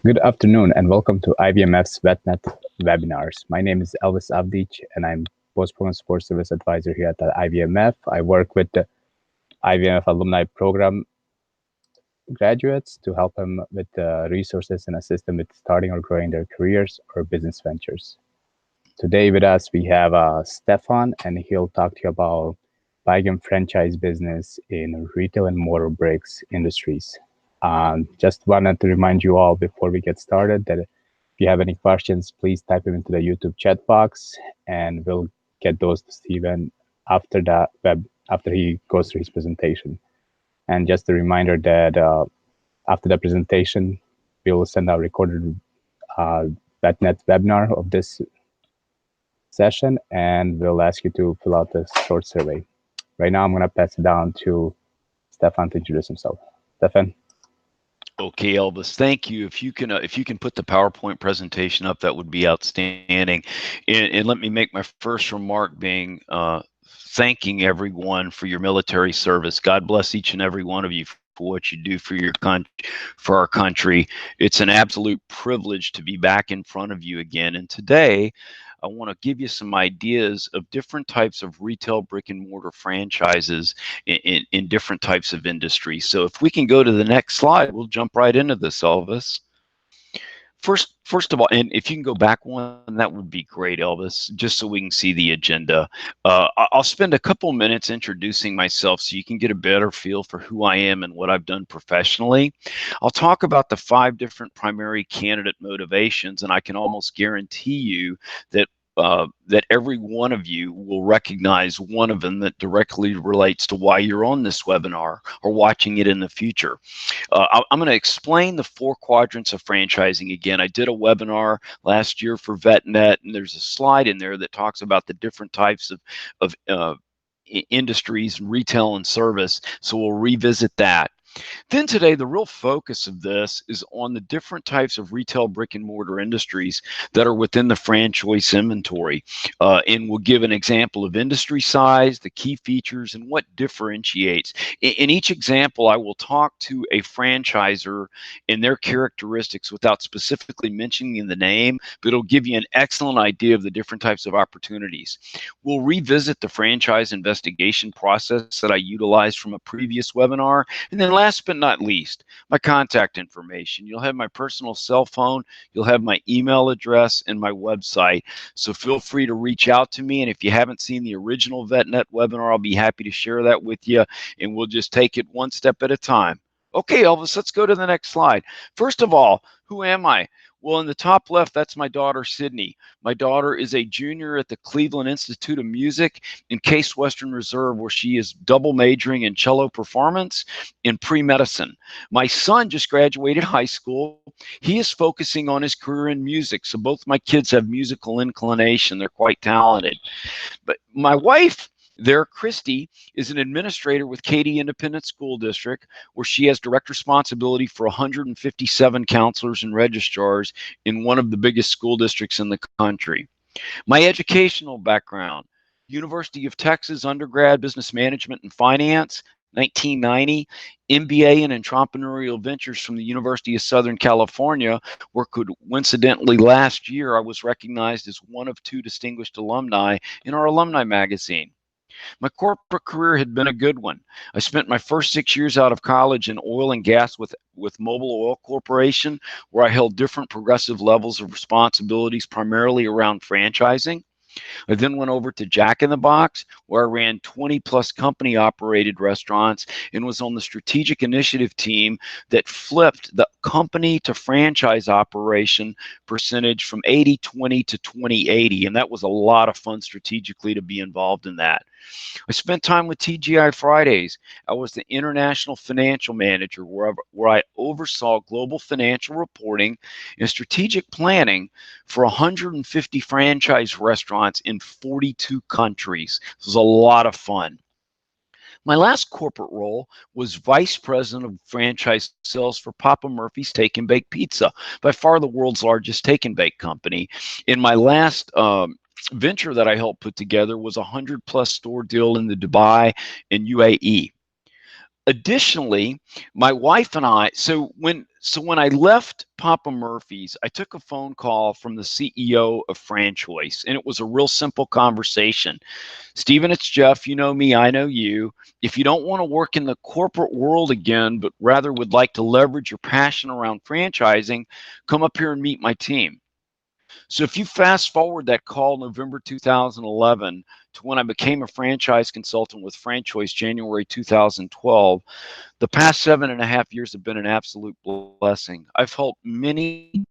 Good afternoon and welcome to IBMF's VetNet webinars. My name is Elvis Avdic and I'm Post-Program Support Service Advisor here at the IBMF. I work with the IBMF Alumni Program graduates to help them with resources and assist them with starting or growing their careers or business ventures. Today with us we have Stefan, and he'll talk to you about buying and franchise business in retail and motor bricks industries. Just wanted to remind you all before we get started that if you have any questions, please type them into the YouTube chat box, and we'll get those to Steven after he goes through his presentation. And just a reminder that after the presentation, we will send out recorded VetNet webinar of this session, and we'll ask you to fill out a short survey. Right now, I'm going to pass it down to Stefan to introduce himself. Stefan. Okay, Elvis, thank you. If you can put the PowerPoint presentation up, that would be outstanding. And let me make my first remark being thanking everyone for your military service. God bless each and every one of you for what you do for our country. It's an absolute privilege to be back in front of you again. And today, I want to give you some ideas of different types of retail brick and mortar franchises in different types of industries. So if we can go to the next slide, we'll jump right into this, Elvis. First of all, and if you can go back one, that would be great, Elvis, just so we can see the agenda. I'll spend a couple minutes introducing myself so you can get a better feel for who I am and what I've done professionally. I'll talk about the 5 different primary candidate motivations, and I can almost guarantee you that that every one of you will recognize one of them that directly relates to why you're on this webinar or watching it in the future. I'm going to explain the 4 quadrants of franchising again. I did a webinar last year for VetNet, and there's a slide in there that talks about the different types of industries, retail and service. So we'll revisit that. Then today, the real focus of this is on the different types of retail brick and mortar industries that are within the franchise inventory. And we'll give an example of industry size, the key features, and what differentiates. In each example, I will talk to a franchisor and their characteristics without specifically mentioning the name, but it'll give you an excellent idea of the different types of opportunities. We'll revisit the franchise investigation process that I utilized from a previous webinar. And then last but not least, my contact information. You'll have my personal cell phone, you'll have my email address, and my website. So feel free to reach out to me. And if you haven't seen the original VetNet webinar, I'll be happy to share that with you. And we'll just take it one step at a time. Okay, Elvis, let's go to the next slide. First of all, who am I? Well, in the top left, that's my daughter, Sydney. My daughter is a junior at the Cleveland Institute of Music in Case Western Reserve, where she is double majoring in cello performance and pre-medicine. My son just graduated high school. He is focusing on his career in music. So both my kids have musical inclination. They're quite talented. But my wife there, Christy, is an administrator with Katy Independent School District, where she has direct responsibility for 157 counselors and registrars in one of the biggest school districts in the country. My educational background: University of Texas undergrad, business management and finance, 1990, MBA in entrepreneurial ventures from the University of Southern California, where coincidentally last year I was recognized as one of 2 distinguished alumni in our alumni magazine. My corporate career had been a good one. I spent my first 6 years out of college in oil and gas with Mobil Oil Corporation, where I held different progressive levels of responsibilities, primarily around franchising. I then went over to Jack in the Box, where I ran 20 plus company operated restaurants and was on the strategic initiative team that flipped the company to franchise operation percentage from 80-20 to 20-80. And that was a lot of fun strategically to be involved in that. I spent time with TGI Fridays. I was the international financial manager, where I oversaw global financial reporting and strategic planning for 150 franchise restaurants in 42 countries. This was a lot of fun. My last corporate role was vice president of franchise sales for Papa Murphy's Take and Bake Pizza, by far the world's largest take and bake company. In my last venture that I helped put together was a 100+ store deal in the Dubai and UAE. Additionally, my wife and I, so when I left Papa Murphy's, I took a phone call from the CEO of FranChoice, and it was a real simple conversation. Stephen, it's Jeff. You know me, I know you. If you don't want to work in the corporate world again, but rather would like to leverage your passion around franchising, come up here and meet my team. So if you fast forward that call, November 2011, to when I became a franchise consultant with FranChoice, January 2012, the past 7.5 years have been an absolute blessing. I've helped many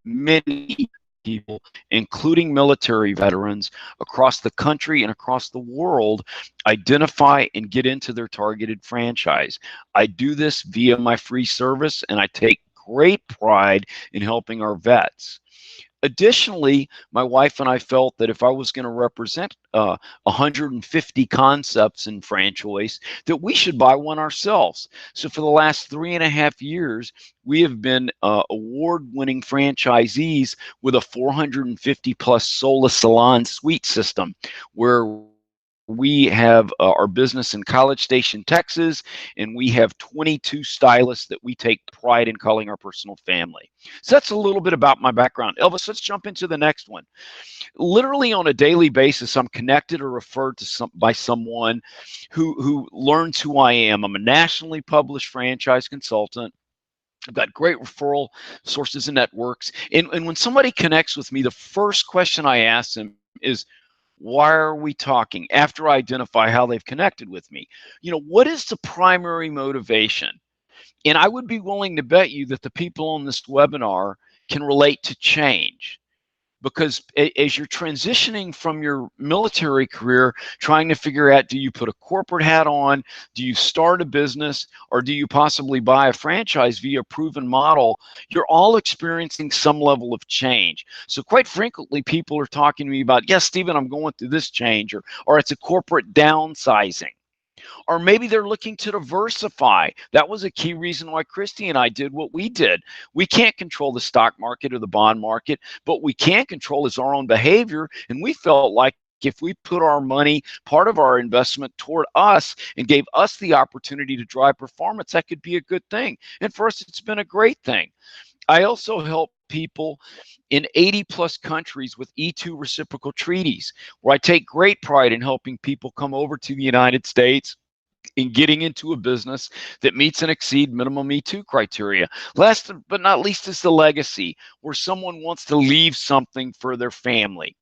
people, including military veterans across the country and across the world, identify and get into their targeted franchise. I do this via my free service, and I take great pride in helping our vets. Additionally, my wife and I felt that if I was going to represent 150 concepts in FranChoice, that we should buy one ourselves. So for the last 3.5 years, we have been award-winning franchisees with a 450 plus Sola Salon suite system, where we have our business in College Station, Texas, and we have 22 stylists that we take pride in calling our personal family. So that's a little bit about my background. Elvis, let's jump into the next one. Literally on a daily basis, I'm connected or referred to by someone who learns who I am. I'm a nationally published franchise consultant. I've got great referral sources and networks. And when somebody connects with me, the first question I ask them is, why are we talking? After I identify how they've connected with me, what is the primary motivation? And I would be willing to bet you that the people on this webinar can relate to change, because as you're transitioning from your military career, trying to figure out, do you put a corporate hat on, do you start a business, or do you possibly buy a franchise via a proven model, you're all experiencing some level of change. So quite frequently, people are talking to me about, yes, Stephen, I'm going through this change, or it's a corporate downsizing. Or maybe they're looking to diversify. That was a key reason why Christy and I did what we did. We can't control the stock market or the bond market, but we can control is our own behavior. And we felt like if we put our money, part of our investment, toward us and gave us the opportunity to drive performance, that could be a good thing. And for us, it's been a great thing. I also help people in 80 plus countries with E2 reciprocal treaties, where I take great pride in helping people come over to the United States in getting into a business that meets and exceed minimum E2 criteria. Last but not least is the legacy, where someone wants to leave something for their family.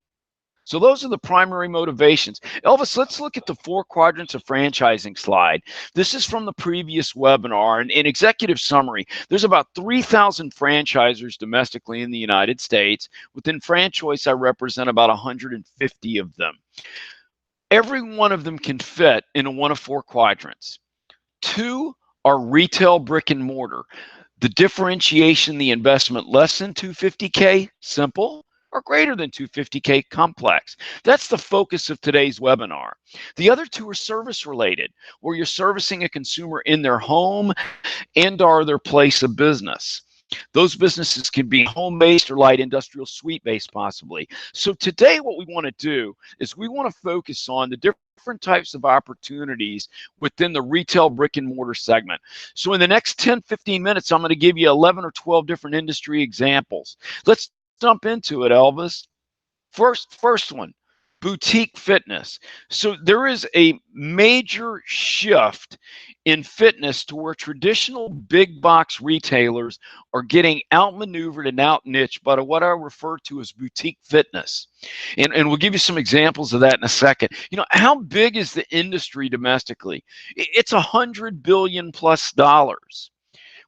So those are the primary motivations. Elvis, let's look at the 4 quadrants of franchising slide. This is from the previous webinar. And in executive summary, there's about 3,000 franchisors domestically in the United States. Within FranChoice, I represent about 150 of them. Every one of them can fit in one of 4 quadrants. 2 are retail brick and mortar. The differentiation, the investment, less than $250K, simple, or greater than $250K, complex. That's the focus of today's webinar. The other 2 are service related, where you're servicing a consumer in their home and or their place of business. Those businesses can be home-based or light industrial suite-based possibly. So today what we want to do is we want to focus on the different types of opportunities within the retail brick and mortar segment. So in the next 10-15 minutes, I'm going to give you 11 or 12 different industry examples. Let's jump into it, Elvis. First one, boutique fitness. So there is a major shift in fitness to where traditional big box retailers are getting outmaneuvered and out niched by what I refer to as boutique fitness. And we'll give you some examples of that in a second. How big is the industry domestically? It's $100 billion plus.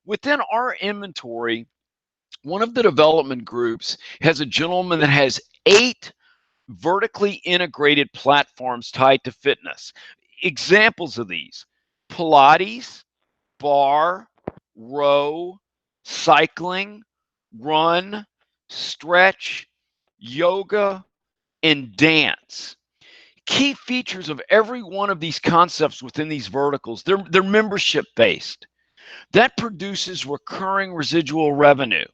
Within our inventory, one of the development groups has a gentleman that has 8 vertically integrated platforms tied to fitness. Examples of these: Pilates, bar, row, cycling, run, stretch, yoga, and dance. Key features of every one of these concepts within these verticals, they're membership based. That produces recurring residual revenue.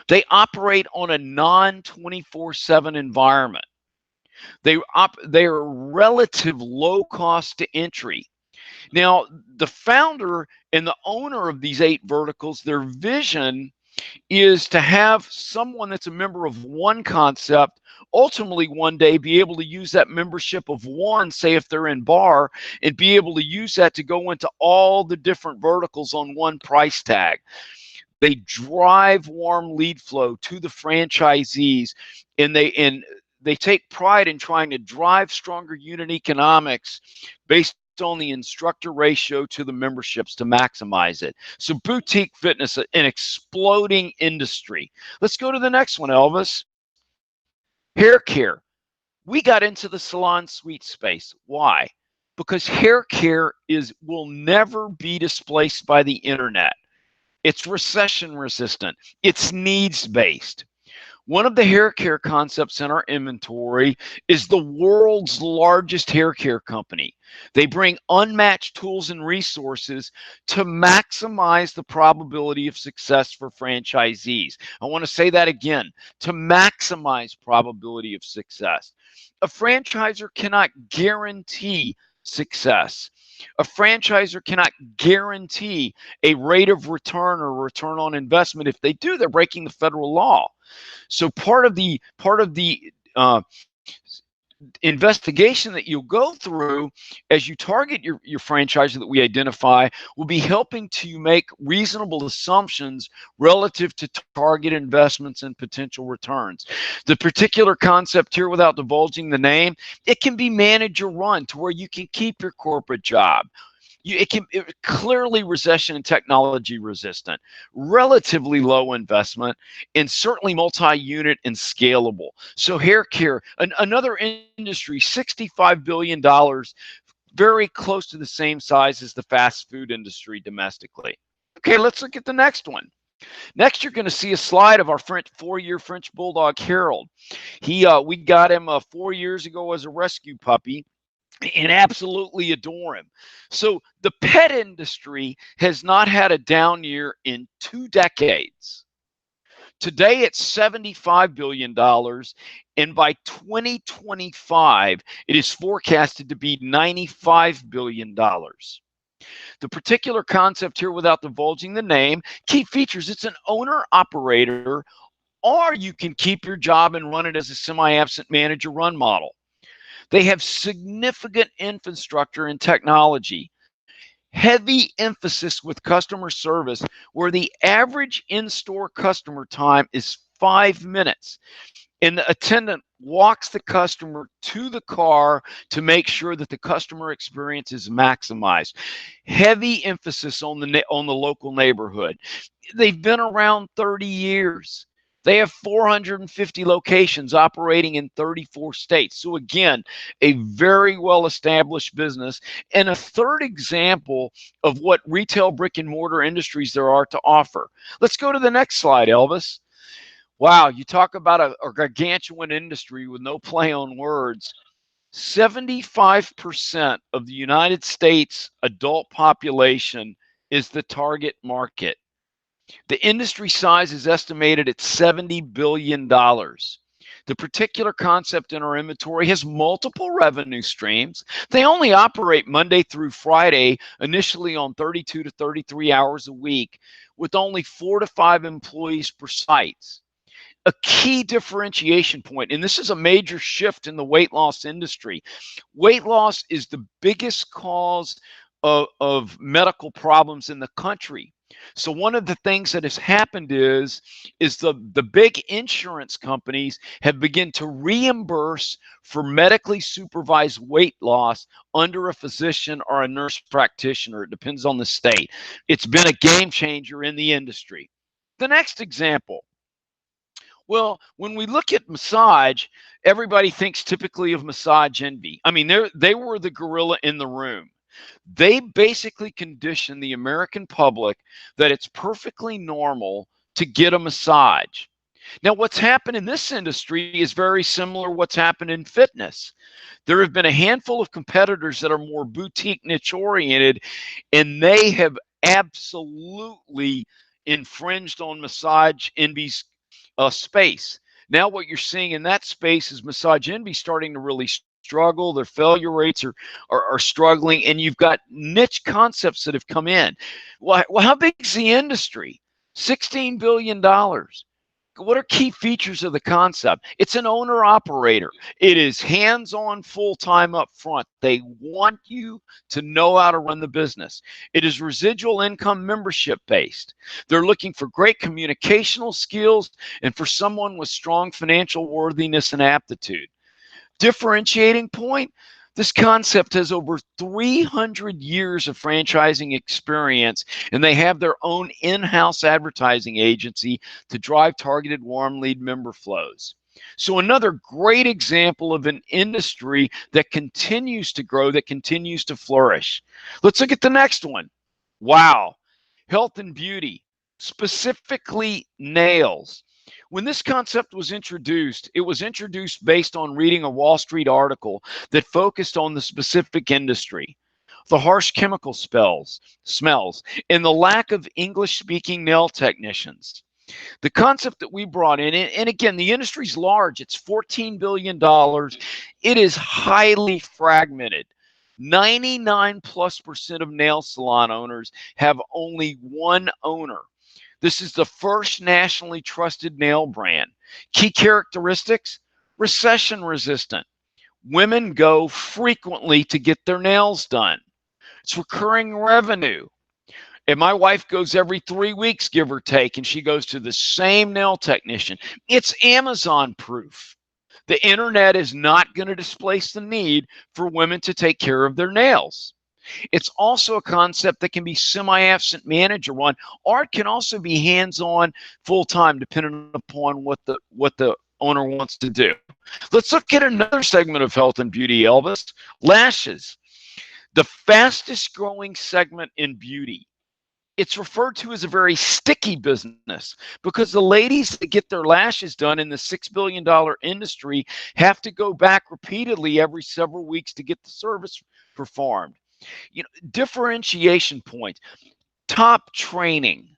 They operate on a non-24/7 environment. They are relative low cost to entry. Now, the founder and the owner of these 8 verticals, their vision is to have someone that's a member of one concept ultimately one day be able to use that membership of one, say if they're in bar, and be able to use that to go into all the different verticals on one price tag. They drive warm lead flow to the franchisees, and they take pride in trying to drive stronger unit economics based on the instructor ratio to the memberships to maximize it. So boutique fitness, an exploding industry. Let's go to the next one, Elvis. Hair care. We got into the salon suite space. Why? Because hair care will never be displaced by the internet. It's recession resistant. It's needs based. One of the hair care concepts in our inventory is the world's largest hair care company. They bring unmatched tools and resources to maximize the probability of success for franchisees. I want to say that again, to maximize probability of success. A franchisor cannot guarantee success. A franchisor cannot guarantee a rate of return or return on investment. If they do, they're breaking the federal law. So part of the investigation that you'll go through as you target your franchisor that we identify will be helping to make reasonable assumptions relative to target investments and potential returns. The particular concept here, without divulging the name, it can be manager run to where you can keep your corporate job. It clearly recession and technology resistant, relatively low investment, and certainly multi-unit and scalable. So hair care, another industry, $65 billion, very close to the same size as the fast food industry domestically. Okay, let's look at the next one. Next, you're going to see a slide of our 4-year French Bulldog, Harold. We got him 4 years ago as a rescue puppy, and absolutely adore him. So the pet industry has not had a down year in 2 decades. Today it's $75 billion, and by 2025, it is forecasted to be $95 billion. The particular concept here, without divulging the name, key features, it's an owner-operator, or you can keep your job and run it as a semi-absent manager run model. They have significant infrastructure and technology, heavy emphasis with customer service, where the average in-store customer time is 5 minutes. And the attendant walks the customer to the car to make sure that the customer experience is maximized. Heavy emphasis on the local neighborhood. They've been around 30 years. They have 450 locations operating in 34 states. So again, a very well-established business, and a third example of what retail brick and mortar industries there are to offer. Let's go to the next slide, Elvis. Wow, you talk about a gargantuan industry with no play on words. 75% of the United States adult population is the target market. The industry size is estimated at $70 billion. The particular concept in our inventory has multiple revenue streams. They only operate Monday through Friday, initially on 32 to 33 hours a week, with only 4 to 5 employees per site. A key differentiation point, and this is a major shift in the weight loss industry. Weight loss is the biggest cause of medical problems in the country. So one of the things that has happened is the big insurance companies have begun to reimburse for medically supervised weight loss under a physician or a nurse practitioner. It depends on the state. It's been a game changer in the industry. The next example. Well, when we look at massage, everybody thinks typically of Massage Envy. I mean, they were the gorilla in the room. They basically condition the American public that it's perfectly normal to get a massage. Now, what's happened in this industry is very similar to what's happened in fitness. There have been a handful of competitors that are more boutique niche oriented, and they have absolutely infringed on Massage Envy's space. Now what you're seeing in that space is Massage Envy starting to really struggle, their failure rates are struggling, and you've got niche concepts that have come in. Well, how big is the industry? $16 billion. What are key features of the concept? It's an owner operator. It is hands-on, full-time up front. They want you to know how to run the business. It is residual income membership based. They're looking for great communicational skills and for someone with strong financial worthiness and aptitude. Differentiating point, this concept has over 300 years of franchising experience, and they have their own in-house advertising agency to drive targeted warm lead member flows. So another great example of an industry that continues to grow, that continues to flourish. Let's look at the next one. Wow, health and beauty, specifically nails. When this concept was introduced, it was introduced based on reading a Wall Street article that focused on the specific industry, the harsh chemical smells, and the lack of English-speaking nail technicians. The concept that we brought in, and again, the industry's large, it's $14 billion. It is highly fragmented. 99+% of nail salon owners have only one owner. This is the first nationally trusted nail brand. Key characteristics: recession resistant. Women go frequently to get their nails done. It's recurring revenue. And my wife goes every 3 weeks, give or take, and she goes to the same nail technician. It's Amazon proof. The internet is not going to displace the need for women to take care of their nails. It's also a concept that can be semi-absent manager run, or it can also be hands-on full-time, depending upon what the owner wants to do. Let's look at another segment of health and beauty, Elvis. Lashes, the fastest growing segment in beauty. It's referred to as a very sticky business because the ladies that get their lashes done in the $6 billion industry have to go back repeatedly every several weeks to get the service performed. You know, differentiation points, top training,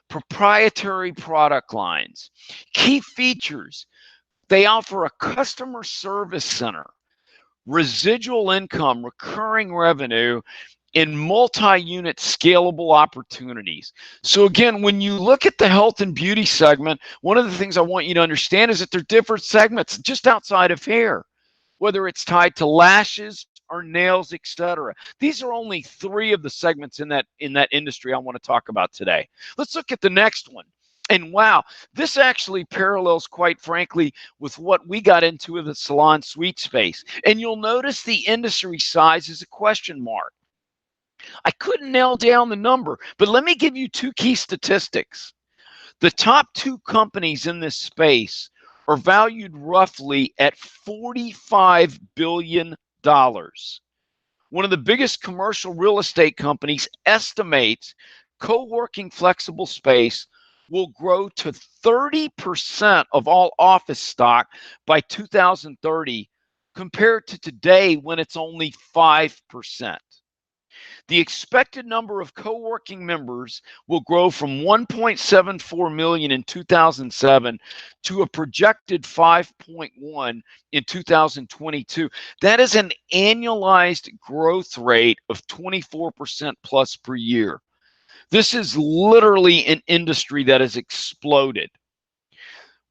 proprietary product lines, key features. They offer a customer service center, residual income, recurring revenue, in multi-unit scalable opportunities. So again, when you look at the health and beauty segment, one of the things I want you to understand is that there are different segments just outside of hair, whether it's tied to lashes or nails, etc. These are only 3 of the segments in that industry I want to talk about today. Let's look at the next one. And wow, this actually parallels, quite frankly, with what we got into in the salon suite space. And you'll notice the industry size is a question mark. I couldn't nail down the number, but let me give you 2 key statistics. The top 2 companies in this space are valued roughly at $45 billion. One of the biggest commercial real estate companies estimates co-working flexible space will grow to 30% of all office stock by 2030, compared to today when it's only 5%. The expected number of co-working members will grow from 1.74 million in 2007 to a projected 5.1 in 2022. That is an annualized growth rate of 24% plus per year. This is literally an industry that has exploded.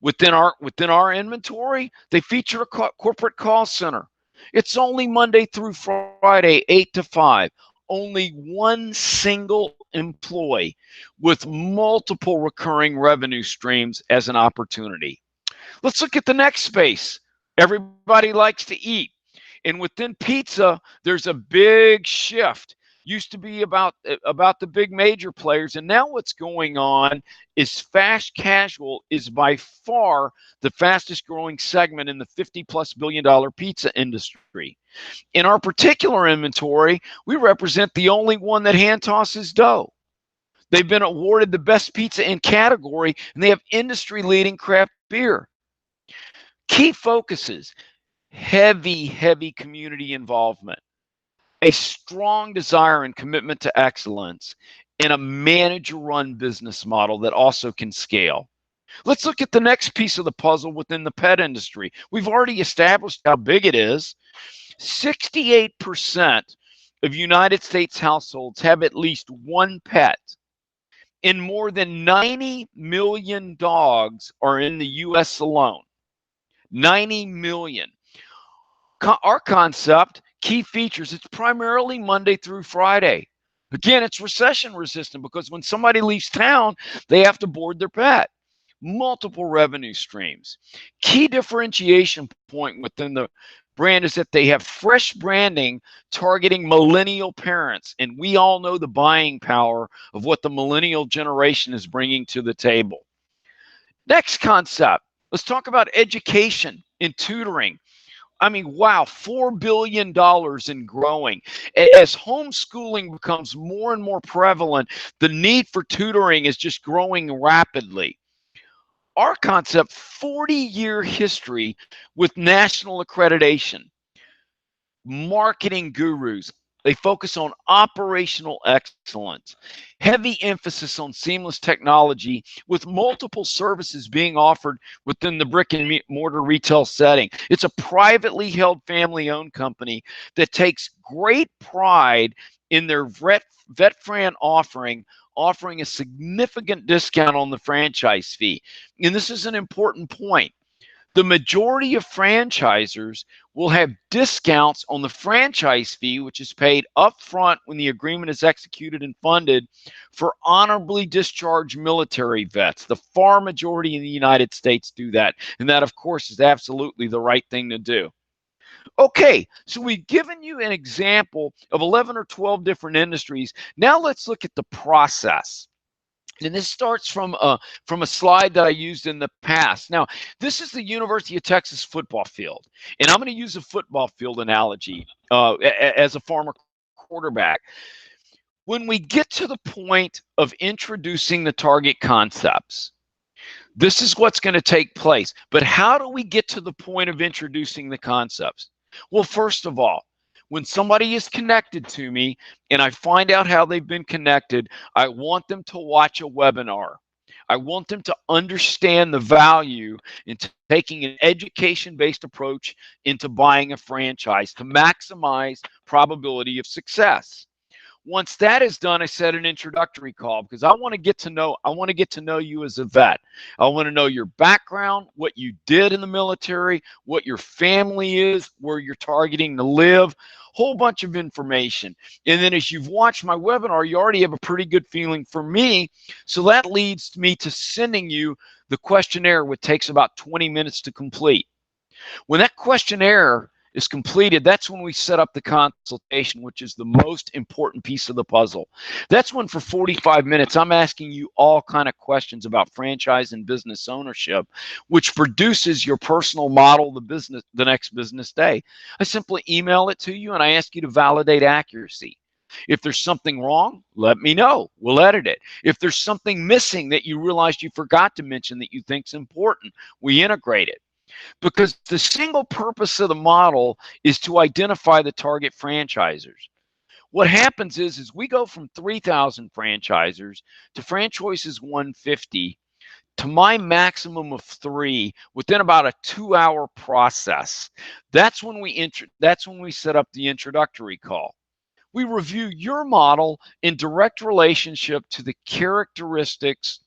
Within our inventory, they feature a corporate call center. It's only Monday through Friday, 8 to 5. Only one single employee with multiple recurring revenue streams as an opportunity. Let's look at the next space. Everybody likes to eat. And within pizza, there's a big shift. Used to be about the big major players, and now what's going on is fast casual is by far the fastest growing segment in the $50+ billion pizza industry. In our particular inventory, we represent the only one that hand tosses dough. They've been awarded the best pizza in category, and they have industry-leading craft beer. Key focuses: heavy community involvement, a strong desire and commitment to excellence, and a manager-run business model that also can scale. Let's look at the next piece of the puzzle within the pet industry. We've already established how big it is. 68% of United States households have at least one pet, and more than 90 million dogs are in the US alone. 90 million. Our concept, key features, it's primarily Monday through Friday. Again, it's recession resistant because when somebody leaves town, they have to board their pet. Multiple revenue streams. Key differentiation point within the brand is that they have fresh branding targeting millennial parents. And we all know the buying power of what the millennial generation is bringing to the table. Next concept, let's talk about education and tutoring. I mean, wow, $4 billion and growing. As homeschooling becomes more and more prevalent, the need for tutoring is just growing rapidly. Our concept, 40-year history with national accreditation. Marketing gurus. They focus on operational excellence. Heavy emphasis on seamless technology with multiple services being offered within the brick and mortar retail setting. It's a privately held family-owned company that takes great pride in their VetFran offering a significant discount on the franchise fee. And this is an important point. The majority of franchisors will have discounts on the franchise fee, which is paid upfront when the agreement is executed and funded for honorably discharged military vets. The far majority in the United States do that. And that, of course, is absolutely the right thing to do. Okay, so we've given you an example of 11 or 12 different industries. Now let's look at the process. And this starts from a slide that I used in the past. Now, this is the University of Texas football field. And I'm going to use a football field analogy as a former quarterback. When we get to the point of introducing the target concepts, this is what's going to take place. But how do we get to the point of introducing the concepts? Well, first of all, when somebody is connected to me and I find out how they've been connected, I want them to watch a webinar. I want them to understand the value in taking an education-based approach into buying a franchise to maximize probability of success. Once that is done, I set an introductory call because I want to get to know you as a vet. I want to know your background, what you did in the military, what your family is, where you're targeting to live, whole bunch of information. And then as you've watched my webinar, you already have a pretty good feeling for me. So that leads me to sending you the questionnaire, which takes about 20 minutes to complete. When that questionnaire is completed, that's when we set up the consultation, which is the most important piece of the puzzle. That's when for 45 minutes, I'm asking you all kind of questions about franchise and business ownership, which produces your personal model the next business day. I simply email it to you and I ask you to validate accuracy. If there's something wrong, let me know. We'll edit it. If there's something missing that you realized you forgot to mention that you think is important, we integrate it. Because the single purpose of the model is to identify the target franchisors. What happens is we go from 3,000 franchisors to FranChoice's 150 to my maximum of 3 within about a 2-hour process. That's when we set up the introductory call. We review your model in direct relationship to the characteristics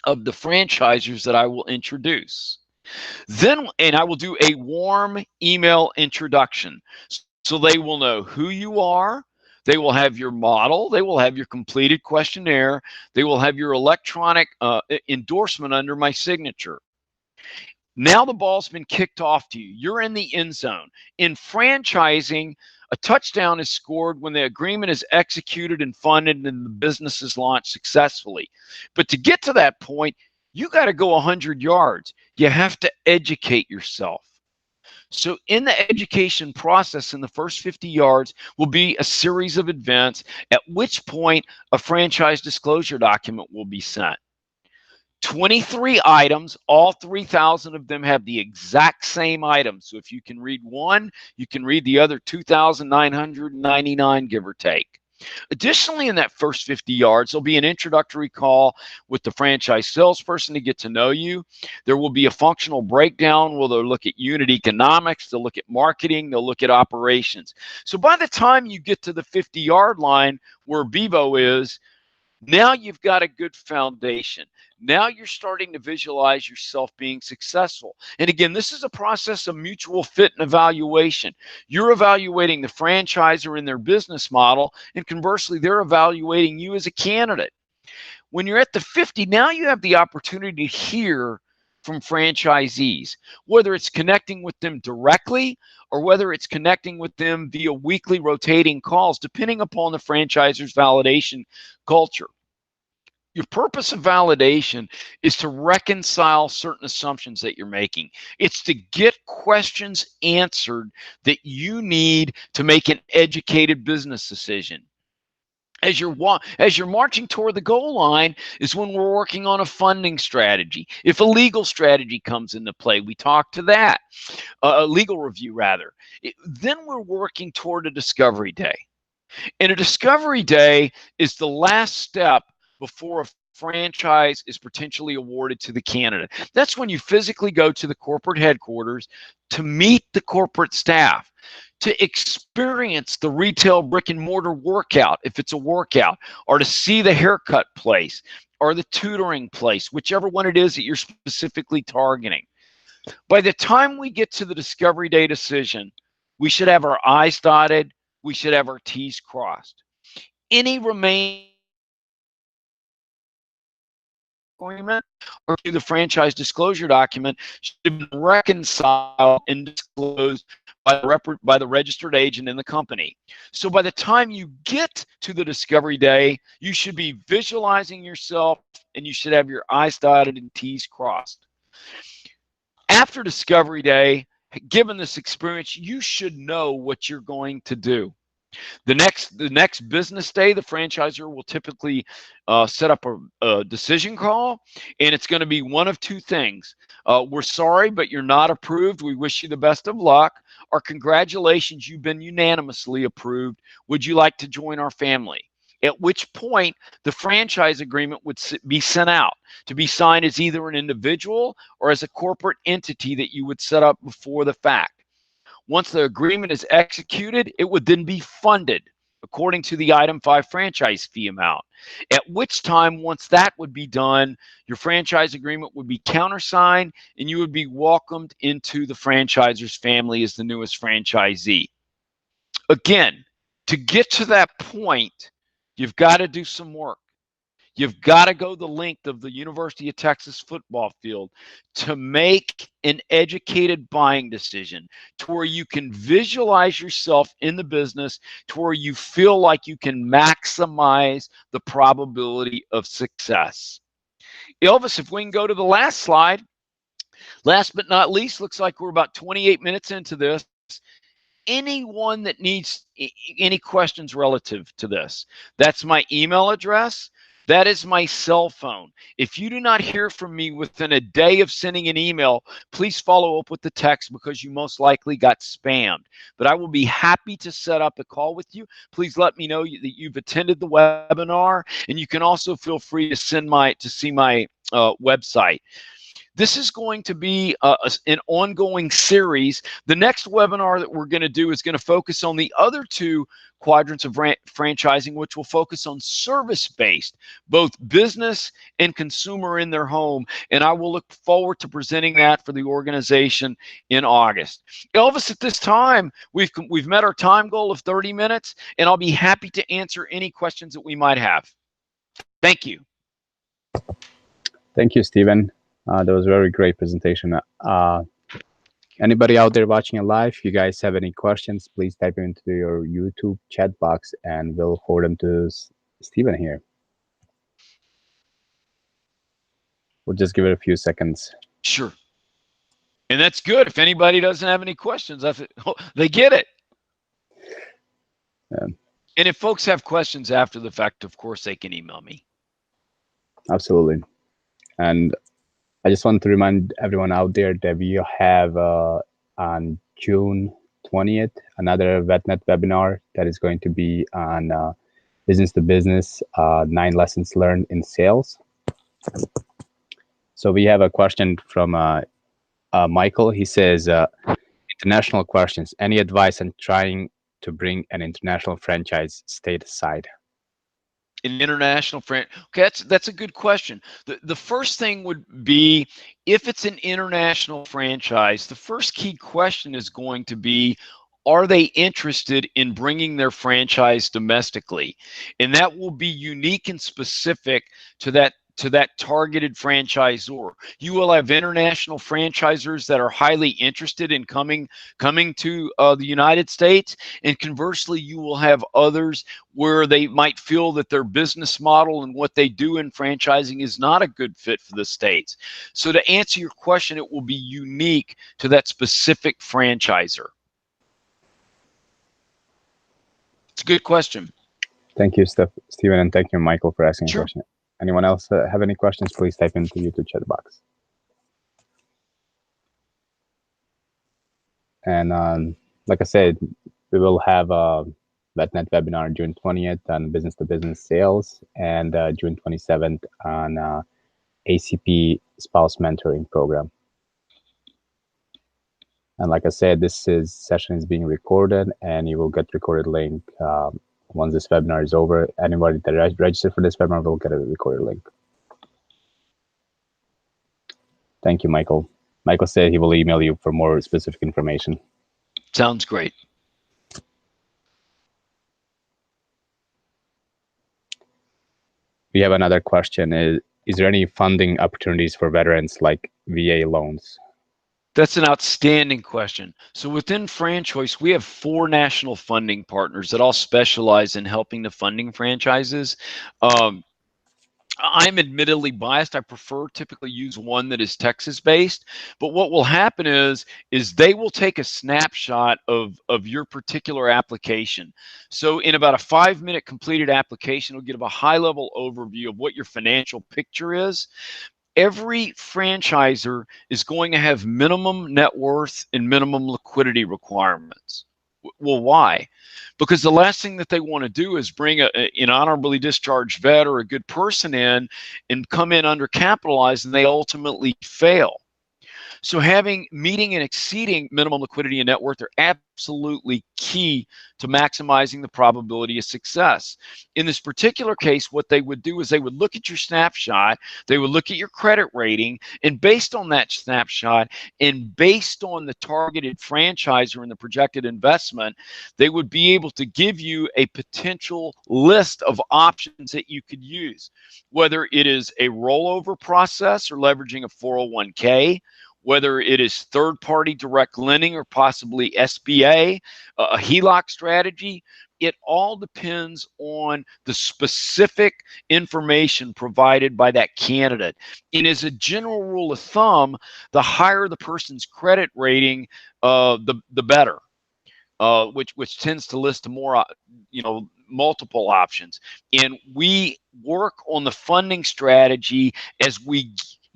of the franchisors that I will introduce. Then, and I will do a warm email introduction. So they will know who you are. They will have your model. They will have your completed questionnaire. They will have your electronic endorsement under my signature. Now the ball's been kicked off to you. You're in the end zone. In franchising, a touchdown is scored when the agreement is executed and funded and the business is launched successfully. But to get to that point, you got to go 100 yards. You have to educate yourself. So in the education process, in the first 50 yards will be a series of events, at which point a franchise disclosure document will be sent. 23 items, all 3,000 of them have the exact same items. So if you can read one, you can read the other 2,999, give or take. Additionally, in that first 50 yards, there'll be an introductory call with the franchise salesperson to get to know you. There will be a functional breakdown where they'll look at unit economics, they'll look at marketing, they'll look at operations. So by the time you get to the 50-yard line where Bevo is, now you've got a good foundation. Now you're starting to visualize yourself being successful. And again, this is a process of mutual fit and evaluation. You're evaluating the franchisor in their business model, and conversely, they're evaluating you as a candidate. When you're at the 50, now you have the opportunity to hear from franchisees, whether it's connecting with them directly or whether it's connecting with them via weekly rotating calls, depending upon the franchisor's validation culture. Your purpose of validation is to reconcile certain assumptions that you're making. It's to get questions answered that you need to make an educated business decision. As you're marching toward the goal line is when we're working on a funding strategy. If a legal strategy comes into play, we talk to that, a legal review rather. Then we're working toward a discovery day. And a discovery day is the last step before a franchise is potentially awarded to the candidate. That's when you physically go to the corporate headquarters to meet the corporate staff, to experience the retail brick and mortar workout, if it's a workout, or to see the haircut place or the tutoring place, whichever one it is that you're specifically targeting. By the time we get to the discovery day decision, we should have our I's dotted, we should have our T's crossed. Any remaining agreement or to the franchise disclosure document should have been reconciled and disclosed by the registered agent in the company. So by the time you get to the discovery day, you should be visualizing yourself and you should have your I's dotted and T's crossed. After discovery day, given this experience, you should know what you're going to do. The next business day, the franchisor will typically set up a decision call, and it's going to be one of two things. We're sorry, but you're not approved. We wish you the best of luck. Or congratulations, you've been unanimously approved. Would you like to join our family? At which point, the franchise agreement would be sent out to be signed as either an individual or as a corporate entity that you would set up before the fact. Once the agreement is executed, it would then be funded according to the item 5 franchise fee amount. At which time, once that would be done, your franchise agreement would be countersigned and you would be welcomed into the franchisor's family as the newest franchisee. Again, to get to that point, you've got to do some work. You've got to go the length of the University of Texas football field to make an educated buying decision to where you can visualize yourself in the business, to where you feel like you can maximize the probability of success. Elvis, if we can go to the last slide. Last but not least, looks like we're about 28 minutes into this. Anyone that needs any questions relative to this, that's my email address. That is my cell phone. If you do not hear from me within a day of sending an email, please follow up with the text because you most likely got spammed. But I will be happy to set up a call with you. Please let me know that you've attended the webinar, and you can also feel free to see my website. This is going to be an ongoing series. The next webinar that we're going to do is going to focus on the other two quadrants of franchising, which will focus on service-based, both business and consumer in their home. And I will look forward to presenting that for the organization in August. Elvis, at this time, we've met our time goal of 30 minutes, and I'll be happy to answer any questions that we might have. Thank you. Thank you, Stephen. That was a very great presentation. Anybody out there watching it live, if you guys have any questions, please type it into your YouTube chat box and we'll forward them to Stephen here. We'll just give it a few seconds. Sure. And that's good. If anybody doesn't have any questions, they get it. And if folks have questions after the fact, of course, they can email me. Absolutely. And I just want to remind everyone out there that we have on June 20th another VetNet webinar that is going to be on business to business, 9 lessons learned in sales. So we have a question from Michael. He says, international questions. Any advice on trying to bring an international franchise stateside? An international okay, that's a good question. The first thing would be, if it's an international franchise, the first key question is going to be, are they interested in bringing their franchise domestically? And that will be unique and specific to that targeted franchisor. You will have international franchisors that are highly interested in coming to the United States, and conversely, you will have others where they might feel that their business model and what they do in franchising is not a good fit for the States. So to answer your question, it will be unique to that specific franchisor. It's a good question. Thank you, Stephen, and thank you, Michael, for asking Sure. a question. Anyone else have any questions? Please type into the YouTube chat box. And like I said, we will have a VetNet webinar June 20th on business-to-business sales, and June 27th on ACP spouse mentoring program. And like I said, this session is being recorded, and you will get recorded link once this webinar is over. Anybody that registered for this webinar will get a recorded link. Thank you, Michael. Michael said he will email you for more specific information. Sounds great. We have another question. Is there any funding opportunities for veterans like VA loans? That's an outstanding question. So within FranChoice, we have 4 national funding partners that all specialize in helping the funding franchises. I'm admittedly biased. I prefer typically use one that is Texas-based. But what will happen is they will take a snapshot of your particular application. So in about a 5-minute completed application, it'll give a high-level overview of what your financial picture is. Every franchisor is going to have minimum net worth and minimum liquidity requirements. Well, why? Because the last thing that they want to do is bring an honorably discharged vet or a good person in and come in undercapitalized, and they ultimately fail. So meeting and exceeding minimum liquidity and net worth are absolutely key to maximizing the probability of success. In this particular case, what they would do is they would look at your snapshot, they would look at your credit rating, and based on that snapshot and based on the targeted franchisor and the projected investment, they would be able to give you a potential list of options that you could use, whether it is a rollover process or leveraging a 401k, whether it is third-party direct lending or possibly SBA, a HELOC strategy. It all depends on the specific information provided by that candidate. And as a general rule of thumb, the higher the person's credit rating, the better, which tends to list more, multiple options. And we work on the funding strategy as we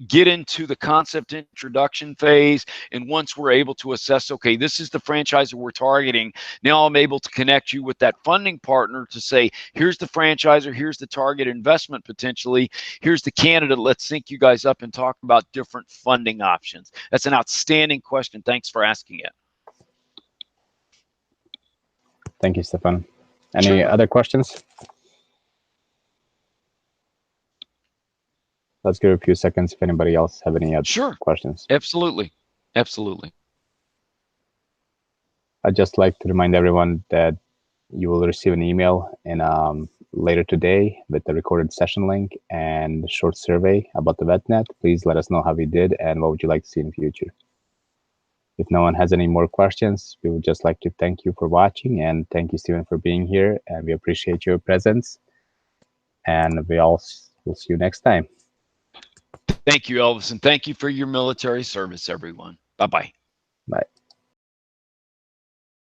get into the concept introduction phase. And once we're able to assess, okay, this is the franchisor we're targeting, now I'm able to connect you with that funding partner to say, here's the franchisor, here's the target investment potentially, here's the candidate, let's sync you guys up and talk about different funding options. That's an outstanding question. Thanks for asking it. Thank you, Stefan. Any other questions? Let's give it a few seconds if anybody else have any other questions. Absolutely. Absolutely. I'd just like to remind everyone that you will receive an email later today with the recorded session link and a short survey about the VetNet. Please let us know how we did and what would you like to see in the future. If no one has any more questions, we would just like to thank you for watching, and thank you, Stephen, for being here, and we appreciate your presence, and we all will see you next time. Thank you, Elvis, and thank you for your military service, everyone. Bye-bye. Bye.